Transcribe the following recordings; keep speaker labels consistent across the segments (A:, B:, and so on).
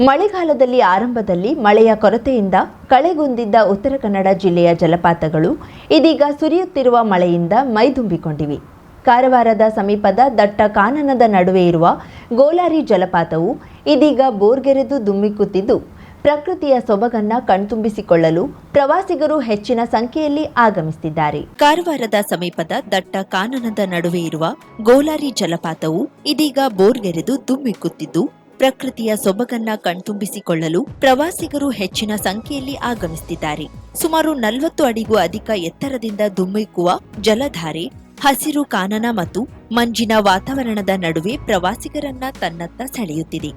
A: ಮಳೆಗಾಲದಲ್ಲಿ ಆರಂಭದಲ್ಲಿ ಮಳೆಯ ಕೊರತೆಯಿಂದ ಕಳೆಗುಂದಿದ್ದ ಉತ್ತರ ಕನ್ನಡ ಜಿಲ್ಲೆಯ ಜಲಪಾತಗಳು ಇದೀಗ ಸುರಿಯುತ್ತಿರುವ ಮಳೆಯಿಂದ ಮೈದುಂಬಿಕೊಂಡಿವೆ. ಕಾರವಾರದ ಸಮೀಪದ ದಟ್ಟ ಕಾನನದ ನಡುವೆ ಇರುವ ಗೋಲಾರಿ ಜಲಪಾತವು ಇದೀಗ ಬೋರ್ಗೆರೆದು ದುಮ್ಮಿಕ್ಕುತ್ತಿದ್ದು, ಪ್ರಕೃತಿಯ ಸೊಬಗನ್ನ ಕಣ್ತುಂಬಿಸಿಕೊಳ್ಳಲು ಪ್ರವಾಸಿಗರು ಹೆಚ್ಚಿನ ಸಂಖ್ಯೆಯಲ್ಲಿ ಆಗಮಿಸುತ್ತಿದ್ದಾರೆ. ಕಾರವಾರದ ಸಮೀಪದ ದಟ್ಟ ಕಾನನದ ನಡುವೆ ಇರುವ ಗೋಲಾರಿ ಜಲಪಾತವು ಇದೀಗ ಬೋರ್ಗೆರೆದು ದುಮ್ಮಿಕ್ಕುತ್ತಿದ್ದು, ಪ್ರಕೃತಿಯ ಸೊಬಗನ್ನ ಕಣ್ತುಂಬಿಸಿಕೊಳ್ಳಲು ಪ್ರವಾಸಿಗರು ಹೆಚ್ಚಿನ ಸಂಖ್ಯೆಯಲ್ಲಿ ಆಗಮಿಸುತ್ತಿದ್ದಾರೆ. ಸುಮಾರು 40 ಅಡಿಗೂ ಅಧಿಕ ಎತ್ತರದಿಂದ ಧುಮ್ಮಿಕ್ಕುವ ಜಲಧಾರೆ, ಹಸಿರು ಕಾನನ ಮತ್ತು ಮಂಜಿನ ವಾತಾವರಣದ ನಡುವೆ ಪ್ರವಾಸಿಗರನ್ನ ತನ್ನತ್ತ ಸೆಳೆಯುತ್ತಿದೆ.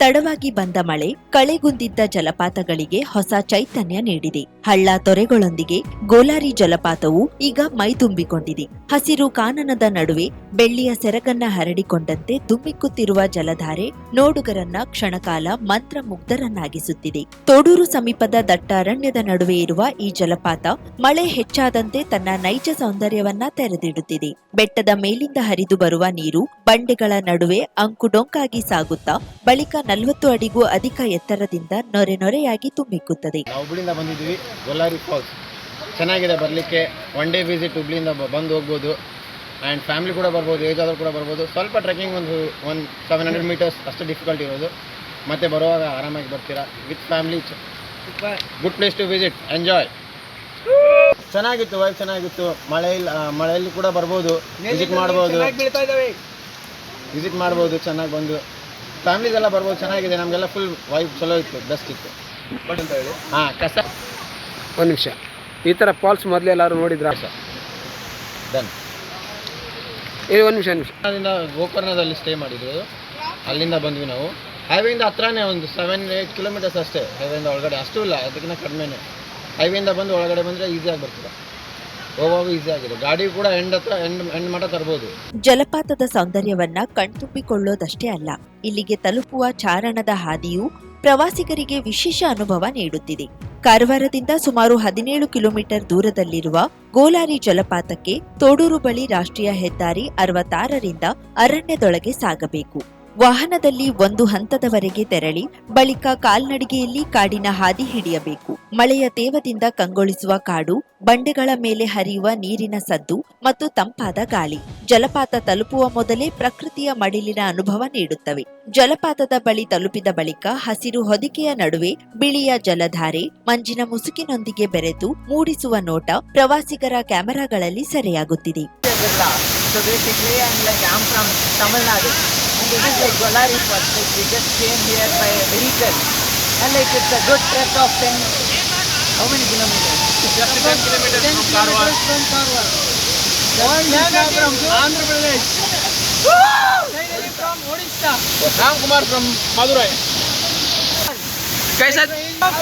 A: ತಡವಾಗಿ ಬಂದ ಮಳೆ ಕಳೆಗುಂದಿದ್ದ ಜಲಪಾತಗಳಿಗೆ ಹೊಸ ಚೈತನ್ಯ ನೀಡಿದೆ. ಹಳ್ಳ ತೊರೆಗಳೊಂದಿಗೆ ಗೋಲಾರಿ ಜಲಪಾತವು ಈಗ ಮೈದುಂಬಿಕೊಂಡಿದೆ. ಹಸಿರು ಕಾನನದ ನಡುವೆ ಬೆಳ್ಳಿಯ ಸೆರಗನ್ನ ಹರಡಿಕೊಂಡಂತೆ ದುಮ್ಮಿಕ್ಕುತ್ತಿರುವ ಜಲಧಾರೆ ನೋಡುಗರನ್ನ ಕ್ಷಣಕಾಲ ಮಂತ್ರಮುಗ್ಧರನ್ನಾಗಿಸುತ್ತಿದೆ. ತೋಡೂರು ಸಮೀಪದ ದಟ್ಟ ಅರಣ್ಯದ ನಡುವೆ ಇರುವ ಈ ಜಲಪಾತ ಮಳೆ ಹೆಚ್ಚಾದಂತೆ ತನ್ನ ನೈಜ ಸೌಂದರ್ಯವನ್ನ ತೆರೆದಿಡುತ್ತಿದೆ. ಬೆಟ್ಟದ ಮೇಲಿಂದ ಹರಿದು ಬರುವ ನೀರು ಬಂಡೆಗಳ ನಡುವೆ ಅಂಕುಡೊಂಕಾಗಿ ಸಾಗುತ್ತಾ ಬಳಿಕ 40 ಅಡಿಗೂ ಅಧಿಕ ಎತ್ತರದಿಂದ ನೊರೆ ನೊರೆಯಾಗಿ ತುಂಬಿಕ್ಕುತ್ತದೆ.
B: ಹುಬ್ಳಿಯಿಂದ ಬಂದಿದ್ವಿ. ಗೋಲಾರಿ ಫಾಲ್ಸ್ ಚೆನ್ನಾಗಿದೆ, ಬರಲಿಕ್ಕೆ ಒನ್ ಡೇ ವಿಸಿಟ್. ಹುಬ್ಳಿಯಿಂದ ಬಂದು ಹೋಗ್ಬೋದು ಆ್ಯಂಡ್ ಫ್ಯಾಮಿಲಿ ಕೂಡ ಬರ್ಬೋದು, ಏಜ್ ಆದರೂ ಕೂಡ ಬರ್ಬೋದು. ಸ್ವಲ್ಪ ಟ್ರೆಕ್ಕಿಂಗ್ ಒಂದು 700 ಮೀಟರ್ಸ್ ಅಷ್ಟು ಡಿಫಿಕಲ್ಟ್ ಇರೋದು. ಮತ್ತೆ ಬರುವಾಗ ಆರಾಮಾಗಿ ಬರ್ತೀರಾ with family. Good place to visit, enjoy. ಚೆನ್ನಾಗಿತ್ತು, ವೈಬ್ ಚೆನ್ನಾಗಿತ್ತು. ಮಳೆಯಲ್ಲಿ ಕೂಡ ಬರ್ಬೋದು, ವಿಸಿಟ್ ಮಾಡ್ಬೋದು ಚೆನ್ನಾಗಿ ಬಂದು ಫ್ಯಾಮಿಲಿದೆಲ್ಲ ಬರ್ಬೋದು. ಚೆನ್ನಾಗಿದೆ, ನಮಗೆಲ್ಲ ಫುಲ್ ವೈಬ್ ಚಲೋ ಇತ್ತು, ಬೆಸ್ಟ್ ಇತ್ತು. ಅಂತ ಹೇಳಿ ಕಸ
C: ಒಂದು ನಿಮಿಷ, ಈ ಥರ ಫಾಲ್ಸ್ ಮೊದಲು ಎಲ್ಲರೂ ನೋಡಿದ್ರಾ?
B: ಡನ್.
C: ಒಂದು ನಿಮಿಷ
B: ಅಲ್ಲಿಂದ ಗೋಕರ್ಣದಲ್ಲಿ ಸ್ಟೇ ಮಾಡಿದ್ರು, ಅಲ್ಲಿಂದ ಬಂದ್ವಿ ನಾವು. ಹೈವೇಯಿಂದ ಹತ್ರನೇ ಒಂದು 7-8 ಕಿಲೋಮೀಟರ್ಸ್ ಅಷ್ಟೇ. ಹೈವೇಯಿಂದ ಒಳಗಡೆ ಅಷ್ಟೂ ಇಲ್ಲ, ಅದಕ್ಕಿಂತ ಕಡಿಮೆನೇ. ಹೈವೇಯಿಂದ ಬಂದು ಒಳಗಡೆ ಬಂದರೆ ಈಸಿಯಾಗಿ ಬರ್ತೀರಾ, ಹೋಗುವಾಗ ಈಸಿ ಆಗಿದೆ. ಗಾಡಿ ಕೂಡ ಎಂಡ್ ಮಠ ತರಬಹುದು.
A: ಜಲಪಾತದ ಸೌಂದರ್ಯವನ್ನ ಕಣ್ತುಂಬಿಕೊಳ್ಳೋದಷ್ಟೇ ಅಲ್ಲ, ಇಲ್ಲಿಗೆ ತಲುಪುವ ಚಾರಣದ ಹಾದಿಯು ಪ್ರವಾಸಿಗರಿಗೆ ವಿಶೇಷ ಅನುಭವ ನೀಡುತ್ತಿದೆ. ಕಾರವಾರದಿಂದ ಸುಮಾರು 17 ಕಿಲೋಮೀಟರ್ ದೂರದಲ್ಲಿರುವ ಗೋಲಾರಿ ಜಲಪಾತಕ್ಕೆ ತೋಡೂರು ಬಳಿ ರಾಷ್ಟ್ರೀಯ ಹೆದ್ದಾರಿ 66ರಿಂದ ಅರಣ್ಯದೊಳಗೆ ಸಾಗಬೇಕು. ವಾಹನದಲ್ಲಿ ಒಂದು ಹಂತದವರೆಗೆ ತೆರಳಿ ಬಳಿಕ ಕಾಲ್ನಡಿಗೆಯಲ್ಲಿ ಕಾಡಿನ ಹಾದಿ ಹಿಡಿಯಬೇಕು. ಮಳೆಯ ತೇವದಿಂದ ಕಂಗೊಳಿಸುವ ಕಾಡು, ಬಂಡೆಗಳ ಮೇಲೆ ಹರಿಯುವ ನೀರಿನ ಸದ್ದು ಮತ್ತು ತಂಪಾದ ಗಾಳಿ ಜಲಪಾತ ತಲುಪುವ ಮೊದಲೇ ಪ್ರಕೃತಿಯ ಮಡಿಲಿನ ಅನುಭವ ನೀಡುತ್ತವೆ. ಜಲಪಾತದ ಬಳಿ ತಲುಪಿದ ಬಳಿಕ ಹಸಿರು ಹೊದಿಕೆಯ ನಡುವೆ ಬಿಳಿಯ ಜಲಧಾರೆ ಮಂಜಿನ ಮುಸುಕಿನೊಂದಿಗೆ ಬೆರೆತು ಮೂಡಿಸುವ ನೋಟ ಪ್ರವಾಸಿಗರ ಕ್ಯಾಮೆರಾಗಳಲ್ಲಿ ಸೆರೆಯಾಗುತ್ತಿದೆ.
D: This is like Golari Falls. Like we just came here by a vehicle, and like it's a good trek of 10. How many kilometers?
B: Just 10 kilometers from Karwar.
D: From Andhra Pradesh. Finally from Odisha.
B: Ram Kumar from Madurai.
C: कैसा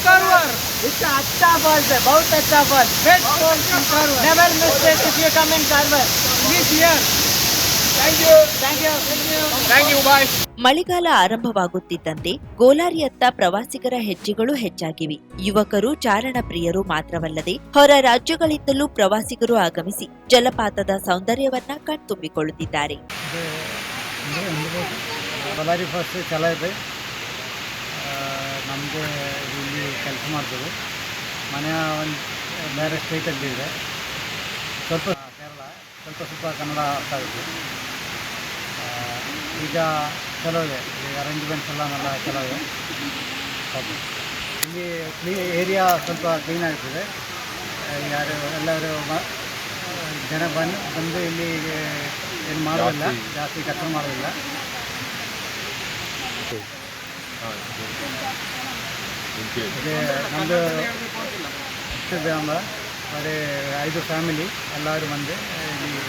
D: Karwar. It's a अच्छा falls है, बहुत अच्छा falls. Best falls in Karwar. Never miss it if you come in Karwar. This year. Thank you. Bye.
A: ಮಳೆಗಾಲ ಆರಂಭವಾಗುತ್ತಿದ್ದಂತೆ ಗೋಲಾರಿಯತ್ತ ಪ್ರವಾಸಿಗರ ಹೆಜ್ಜೆಗಳು ಹೆಚ್ಚಾಗಿವೆ. ಯುವಕರು, ಚಾರಣ ಪ್ರಿಯರು ಮಾತ್ರವಲ್ಲದೆ ಹೊರ ರಾಜ್ಯಗಳಿಂದಲೂ ಪ್ರವಾಸಿಗರು ಆಗಮಿಸಿ ಜಲಪಾತದ ಸೌಂದರ್ಯವನ್ನ ಕಣ್ತುಂಬಿಕೊಳ್ಳುತ್ತಿದ್ದಾರೆ.
E: ಗೋಲಾರಿ ಫಾಲ್ಸ್ ಚಲೋ ಇದೆ. ನಮಗೆ ಇಲ್ಲಿ ಕೆಲಸ ಮಾಡ್ತೀವಿ. ಮನೆ ಒಂದು ಬೇರೆ ಸ್ಟೇಟಲ್ಲಿ ಇದೆ. ಸ್ವಲ್ಪ ಕೇರಳ, ಸ್ವಲ್ಪ ಕನ್ನಡ ಅರ್ಥ ಆಗುತ್ತೆ. ಈಗ ಚಲೋ ಇದೆ, ಈಗ ಅರೇಂಜ್ಮೆಂಟ್ಸ್ ಎಲ್ಲ ಚಲೋ ಇದೆ. ಇಲ್ಲಿ ಏರಿಯಾ ಸ್ವಲ್ಪ ಕ್ಲೀನ್ ಆಗ್ತದೆ. ಎಲ್ಲರೂ ಜನ ಬಂದು ಇಲ್ಲಿ ಏನು ಮಾಡೋದಿಲ್ಲ, ಜಾಸ್ತಿ ಕಷ್ಟ ಮಾಡೋದಿಲ್ಲ. ನಮ್ಮದು ಬರೀ 5 ಫ್ಯಾಮಿಲಿ ಎಲ್ಲರೂ ಬಂದು ಇಲ್ಲಿ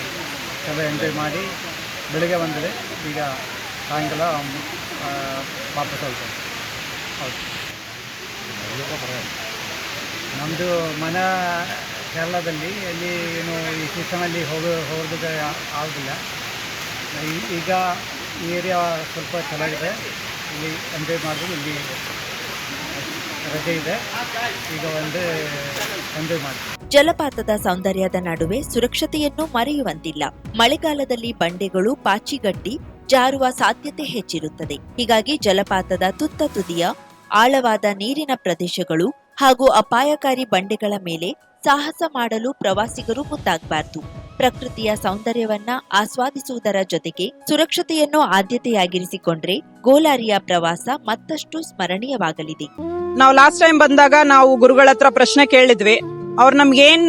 E: ಚಲೋ ಎಂಜಾಯ್ ಮಾಡಿ ಬೆಳಿಗ್ಗೆ ಬಂದರೆ ಈಗ ಸಾಯಂಕಾಲ ವಾಪಸ್ ಹೋಗ್ತೇವೆ. ಹೌದು, ನಮ್ಮದು ಮನೆ ಕೇರಳದಲ್ಲಿ ಅಲ್ಲಿ ಏನು ಈ ಸೀಸನಲ್ಲಿ ಹೋಗೋದಕ್ಕೆ ಆಗೋದಿಲ್ಲ. ಈಗ ಈ ಏರಿಯಾ ಸ್ವಲ್ಪ ಚೆನ್ನಾಗಿದೆ, ಇಲ್ಲಿ ಎಂಜಾಯ್ ಮಾಡ್ಬೋದು. ಇಲ್ಲಿ ರಜೆ ಇದೆ, ಈಗ ಒಂದು ಮಾಡ್ತೀವಿ.
A: ಜಲಪಾತದ ಸೌಂದರ್ಯದ ನಡುವೆ ಸುರಕ್ಷತೆಯನ್ನು ಮರೆಯುವಂತಿಲ್ಲ. ಮಳೆಗಾಲದಲ್ಲಿ ಬಂಡೆಗಳು ಪಾಚಿಗಟ್ಟಿ ಜಾರುವ ಸಾಧ್ಯತೆ ಹೆಚ್ಚಿರುತ್ತದೆ. ಹೀಗಾಗಿ ಜಲಪಾತದ ತುತ್ತ ತುದಿಯ ಆಳವಾದ ನೀರಿನ ಪ್ರದೇಶಗಳು ಹಾಗೂ ಅಪಾಯಕಾರಿ ಬಂಡೆಗಳ ಮೇಲೆ ಸಾಹಸ ಮಾಡಲು ಪ್ರವಾಸಿಗರು ಮುಂದಾಗಬಾರದು. ಪ್ರಕೃತಿಯ ಸೌಂದರ್ಯವನ್ನ ಆಸ್ವಾದಿಸುವುದರ ಜೊತೆಗೆ ಸುರಕ್ಷತೆಯನ್ನು ಆದ್ಯತೆಯಾಗಿರಿಸಿಕೊಂಡ್ರೆ ಗೋಲಾರಿಯ ಪ್ರವಾಸ ಮತ್ತಷ್ಟು ಸ್ಮರಣೀಯವಾಗಲಿದೆ.
F: ನಾವು ಲಾಸ್ಟ್ ಟೈಮ್ ಬಂದಾಗ ನಾವು ಗುರುಗಳ ಹತ್ರ ಪ್ರಶ್ನೆ ಕೇಳಿದ್ವಿ. ಅವ್ರು ನಮ್ಗೆ ಏನ್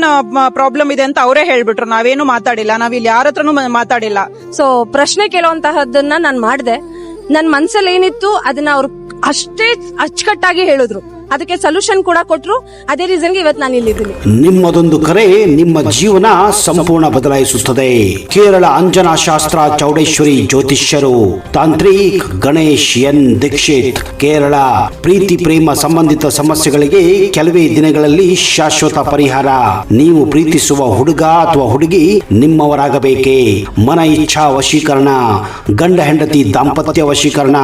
F: ಪ್ರಾಬ್ಲಮ್ ಇದೆ ಅಂತ ಅವರೇ ಹೇಳ್ಬಿಟ್ರು. ನಾವೇನು ಮಾತಾಡಿಲ್ಲ, ನಾವಿಲ್ಲಿ ಯಾರ ಹತ್ರನೂ ಮಾತಾಡಿಲ್ಲ.
G: ಸೊ ಪ್ರಶ್ನೆ ಕೇಳುವಂತಹದ್ದನ್ನ ನಾನು ಮಾಡಿದೆ. ನನ್ನ ಮನ್ಸಲ್ಲಿ ಏನಿತ್ತು ಅದನ್ನ ಅವ್ರು ಅಷ್ಟೇ ಅಚ್ಚುಕಟ್ಟಾಗಿ ಹೇಳಿದ್ರು. ಅದಕ್ಕೆ ಸೊಲ್ಯೂಷನ್ ಕೂಡ ಕೊಟ್ರು. ಅದೇ ರೀಸನ್ಗೆ ಇವತ್ತು ನಾನು ಇಲ್ಲಿದ್ದೀನಿ.
H: ನಿಮ್ಮದೊಂದು ಕರೆ ನಿಮ್ಮ ಜೀವನ ಸಂಪೂರ್ಣ ಬದಲಾಯಿಸುತ್ತದೆ. ಕೇರಳ ಅಂಜನಾ ಶಾಸ್ತ್ರ ಚೌಡೇಶ್ವರಿ ಜ್ಯೋತಿಷ್ಯರು ತಾಂತ್ರಿಕ್ ಗಣೇಶ್ ಎನ್ ದೀಕ್ಷಿತ್, ಕೇರಳ. ಪ್ರೀತಿ ಪ್ರೇಮ ಸಂಬಂಧಿತ ಸಮಸ್ಯೆಗಳಿಗೆ ಕೆಲವೇ ದಿನಗಳಲ್ಲಿ ಶಾಶ್ವತ ಪರಿಹಾರ. ನೀವು ಪ್ರೀತಿಸುವ ಹುಡುಗ ಅಥವಾ ಹುಡುಗಿ ನಿಮ್ಮವರಾಗಬೇಕೇ? ಮನ ಇಚ್ಛಾ ವಶೀಕರಣ, ಗಂಡ ಹೆಂಡತಿ ದಾಂಪತ್ಯ ವಶೀಕರಣ,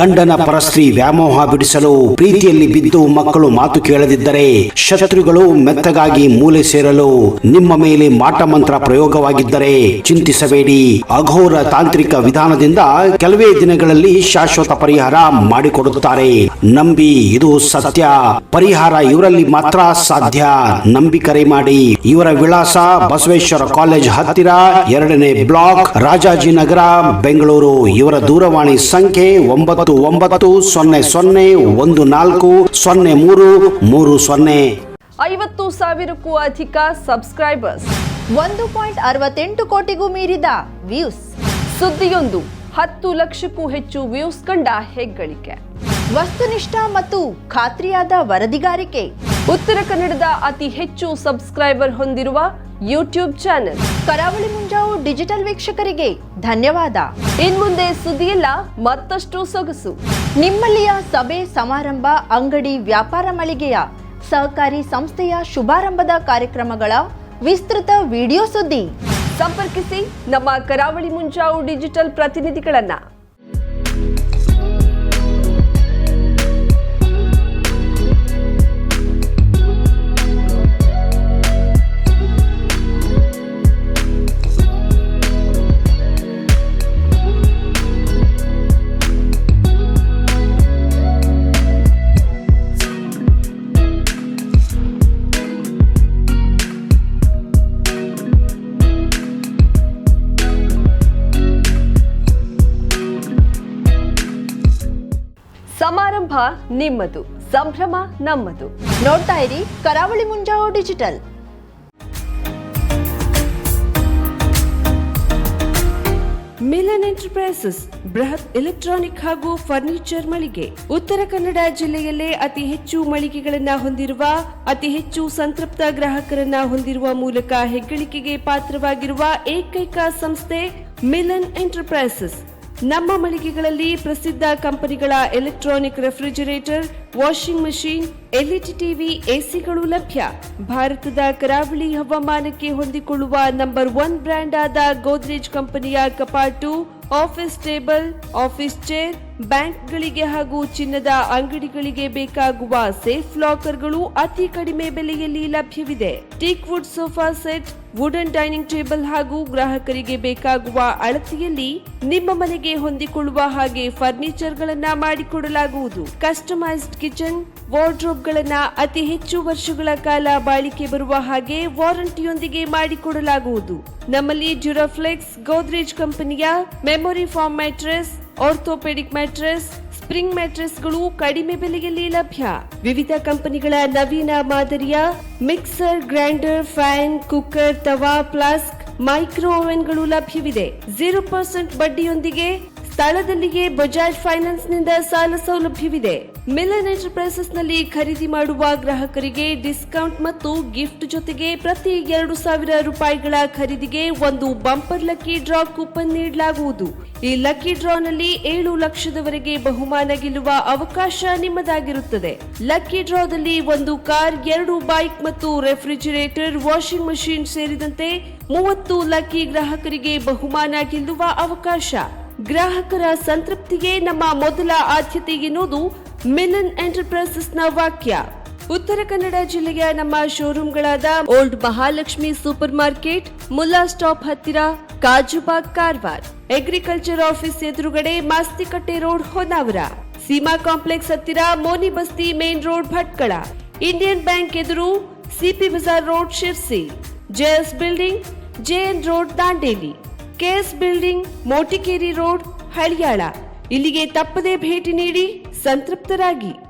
H: ಗಂಡನ ಪರಸ್ತ್ರೀ ವ್ಯಾಮೋಹ ಬಿಡಿಸಲು, ಪ್ರೀತಿಯಲ್ಲಿ ಬಿದ್ದು ಮಕ್ಕಳು ಮಾತು ಕೇಳದಿದ್ದರೆ, ಶತ್ರುಗಳು ಮೆತ್ತಗಾಗಿ ಮೂಲೆ ಸೇರಲು, ನಿಮ್ಮ ಮೇಲೆ ಮಾಟ ಮಂತ್ರ ಪ್ರಯೋಗವಾಗಿದ್ದರೆ ಚಿಂತಿಸಬೇಡಿ. ಅಘೋರ ತಾಂತ್ರಿಕ ವಿಧಾನದಿಂದ ಕೆಲವೇ ದಿನಗಳಲ್ಲಿ ಶಾಶ್ವತ ಪರಿಹಾರ ಮಾಡಿಕೊಡುತ್ತಾರೆ. ನಂಬಿ, ಇದು ಸತ್ಯ. ಪರಿಹಾರ ಇವರಲ್ಲಿ ಮಾತ್ರ ಸಾಧ್ಯ. ನಂಬಿ ಕರೆ ಮಾಡಿ. ಇವರ ವಿಳಾಸ ಬಸವೇಶ್ವರ ಕಾಲೇಜ್ ಹತ್ತಿರ, 2ನೇ ಬ್ಲಾಕ್, ರಾಜಾಜಿನಗರ, ಬೆಂಗಳೂರು. ಇವರ ದೂರವಾಣಿ ಸಂಖ್ಯೆ 9914140330.
I: 50,000ಕ್ಕೂ ಅಧಿಕ ಸಬ್ಸ್ಕ್ರೈಬರ್ಸ್,
A: 1.68 ಕೋಟಿಗೂ ಮೀರಿದ ವ್ಯೂಸ್,
I: ಸುದ್ದಿಯೊಂದು 10 ಲಕ್ಷಕ್ಕೂ ಹೆಚ್ಚು ವ್ಯೂಸ್ ಕಂಡ ಹೆಗ್ಗಳಿಕೆ,
A: ವಸ್ತುನಿಷ್ಠ ಮತ್ತು ಖಾತ್ರಿಯಾದ ವರದಿಗಾರಿಕೆ,
I: ಉತ್ತರ ಕನ್ನಡದ ಅತಿ ಹೆಚ್ಚು ಸಬ್ಸ್ಕ್ರೈಬರ್ ಹೊಂದಿರುವ ಯೂಟ್ಯೂಬ್ ಚಾನೆಲ್.
A: ಕರಾವಳಿ ಮುಂಜಾವು ಡಿಜಿಟಲ್ ವೀಕ್ಷಕರಿಗೆ ಧನ್ಯವಾದ.
I: ಇನ್ಮುಂದೆ ಸುದ್ದಿಯೆಲ್ಲ ಮತ್ತಷ್ಟು ಸೊಗಸು.
A: ನಿಮ್ಮಲ್ಲಿಯ ಸಭೆ ಸಮಾರಂಭ, ಅಂಗಡಿ ವ್ಯಾಪಾರ ಮಳಿಗೆಯ ಸಹಕಾರಿ ಸಂಸ್ಥೆಯ ಶುಭಾರಂಭದ ಕಾರ್ಯಕ್ರಮಗಳ ವಿಸ್ತೃತ ವಿಡಿಯೋ ಸುದ್ದಿ.
I: ಸಂಪರ್ಕಿಸಿ ನಮ್ಮ ಕರಾವಳಿ ಮುಂಜಾವು ಡಿಜಿಟಲ್ ಪ್ರತಿನಿಧಿಗಳನ್ನ. ಸಮಾರಂಭ ನಿಮ್ಮದು, ಸಂಭ್ರಮ ನಮ್ಮದು.
A: ನೋಡ್ತಾ ಇರಿ ಕರಾವಳಿ ಮುಂಜಾವು ಡಿಜಿಟಲ್.
J: ಮಿಲನ್ ಎಂಟರ್ಪ್ರೈಸಸ್ ಬೃಹತ್ ಎಲೆಕ್ಟ್ರಾನಿಕ್ ಹಾಗೂ ಫರ್ನಿಚರ್ ಮಳಿಗೆ. ಉತ್ತರ ಕನ್ನಡ ಜಿಲ್ಲೆಯಲ್ಲೇ ಅತಿ ಹೆಚ್ಚು ಮಳಿಗೆಗಳನ್ನ ಹೊಂದಿರುವ, ಅತಿ ಹೆಚ್ಚು ಸಂತೃಪ್ತ ಗ್ರಾಹಕರನ್ನ ಹೊಂದಿರುವ ಮೂಲಕ ಹೆಗ್ಗಳಿಕೆಗೆ ಪಾತ್ರವಾಗಿರುವ ಏಕೈಕ ಸಂಸ್ಥೆ ಮಿಲನ್ ಎಂಟರ್ಪ್ರೈಸಸ್. ನಮ್ಮ ಮಳಿಗೆಗಳಲ್ಲಿ ಪ್ರಸಿದ್ಧ ಕಂಪನಿಗಳ electronic refrigerator, washing machine, LED TV, ಎಸಿಗಳು ಲಭ್ಯ. ಭಾರತದ ಕರಾವಳಿ ಹವಾಮಾನಕ್ಕೆ ಹೊಂದಿಕೊಳ್ಳುವ ನಂಬರ್ 1 ಬ್ರ್ಯಾಂಡ್ ಆದ ಗೋದ್ರೇಜ್ ಕಂಪನಿಯ ಕಪಾಟು, ಆಫೀಸ್ ಟೇಬಲ್, ಆಫೀಸ್ ಚೇರ್, ಬ್ಯಾಂಕ್ಗಳಿಗೆ ಹಾಗೂ ಚಿನ್ನದ ಅಂಗಡಿಗಳಿಗೆ ಬೇಕಾಗುವ ಸೇಫ್ ಲಾಕರ್ಗಳು ಅತಿ ಕಡಿಮೆ ಬೆಲೆಯಲ್ಲಿ ಲಭ್ಯವಿದೆ. Teak wood sofa set, wooden dining table ಹಾಗೂ ಗ್ರಾಹಕರಿಗೆ ಬೇಕಾಗುವ ಅಳತೆಯಲ್ಲಿ ನಿಮ್ಮ ಮನೆಗೆ ಹೊಂದಿಕೊಳ್ಳುವ ಹಾಗೆ ಫರ್ನಿಚರ್ ಗಳನ್ನ ಮಾಡಿಕೊಡಲಾಗುವುದು. ಕಸ್ಟಮೈಸ್ಡ್ ಕಿಚನ್, ವಾರ್ಡ್ರೋಬ್ ಗಳನ್ನ ಅತಿ ಹೆಚ್ಚು ವರ್ಷಗಳ ಕಾಲ ಬಾಳಿಕೆ ಬರುವ ಹಾಗೆ ವಾರಂಟಿಯೊಂದಿಗೆ ಮಾಡಿಕೊಡಲಾಗುವುದು. ನಮ್ಮಲ್ಲಿ ಡ್ಯೂರಾಫ್ಲೆಕ್ಸ್, ಗೋದ್ರೇಜ್ ಕಂಪನಿಯ memory foam mattress, orthopedic mattress, spring ಮ್ಯಾಟ್ರೆಸ್ಗಳು ಕಡಿಮೆ ಬೆಲೆಯಲ್ಲಿ ಲಭ್ಯ. ವಿವಿಧ ಕಂಪನಿಗಳ ನವೀನ ಮಾದರಿಯ ಮಿಕ್ಸರ್, ಗ್ರೈಂಡರ್, ಫ್ಯಾನ್, ಕುಕ್ಕರ್, ತವಾ, ಫ್ಲಾಸ್ಕ್, ಮೈಕ್ರೋ ಓವೆನ್ಗಳು ಲಭ್ಯವಿದೆ. 0% ಬಡ್ಡಿಯೊಂದಿಗೆ ಸ್ಥಳದಲ್ಲಿಯೇ ಬಜಾಜ್ ಫೈನಾನ್ಸ್ ನಿಂದ ಸಾಲ ಸೌಲಭ್ಯವಿದೆ. ಮಿಲನ್ ಎಂಟರ್ಪ್ರೈಸಸ್ ನಲ್ಲಿ ಖರೀದಿ ಮಾಡುವ ಗ್ರಾಹಕರಿಗೆ ಡಿಸ್ಕೌಂಟ್ ಮತ್ತು ಗಿಫ್ಟ್ ಜೊತೆಗೆ ಪ್ರತಿ 2,000 ರೂಪಾಯಿಗಳ ಖರೀದಿಗೆ ಒಂದು ಬಂಪರ್ ಲಕ್ಕಿ ಡ್ರಾ ಕೂಪನ್ ನೀಡಲಾಗುವುದು. ಈ ಲಕ್ಕಿ ಡ್ರಾನಲ್ಲಿ 7 ಲಕ್ಷದವರೆಗೆ ಬಹುಮಾನ ಗೆಲ್ಲುವ ಅವಕಾಶ ನಿಮ್ಮದಾಗಿರುತ್ತದೆ. ಲಕ್ಕಿ ಡ್ರಾದಲ್ಲಿ 1 ಕಾರ್, 2 ಬೈಕ್ ಮತ್ತು ರೆಫ್ರಿಜಿರೇಟರ್, ವಾಷಿಂಗ್ ಮಷೀನ್ ಸೇರಿದಂತೆ 30 ಲಕ್ಕಿ ಗ್ರಾಹಕರಿಗೆ ಬಹುಮಾನ ಗೆಲ್ಲುವ ಅವಕಾಶ. ಗ್ರಾಹಕರ ಸಂತೃಪ್ತಿಗೆ ನಮ್ಮ ಮೊದಲ ಆದ್ಯತೆ ಎನ್ನುವುದು ಮಿಲನ್ ಎಂಟರ್ಪ್ರೈಸಸ್ನ ವಾಕ್ಯ. ಉತ್ತರ ಕನ್ನಡ ಜಿಲ್ಲೆಯ ನಮ್ಮ ಶೋರೂಮ್ಗಳಾದ old Mahalakshmi super market, Mulla stop ಹತ್ತಿರ, ಕಾಜುಬಾಗ್ ಕಾರವಾರ, ಅಗ್ರಿಕಲ್ಚರ್ ಆಫೀಸ್ ಎದುರುಗಡೆ, ಮಾಸ್ತಿಕಟ್ಟೆ ರೋಡ್ ಹೊನ್ನಾವರ, ಸೀಮಾ ಕಾಂಪ್ಲೆಕ್ಸ್ ಹತ್ತಿರ, Moni Basti main road Bhatkal, Indian bank ಎದುರು, CP Bazaar road Sirsi, JS building, JN road Dandeli, KS building, Motikeri road Haliyal. ಇಲ್ಲಿಗೆ ತಪ್ಪದೇ ಭೇಟಿ ನೀಡಿ ಸಂತೃಪ್ತರಾಗಿ.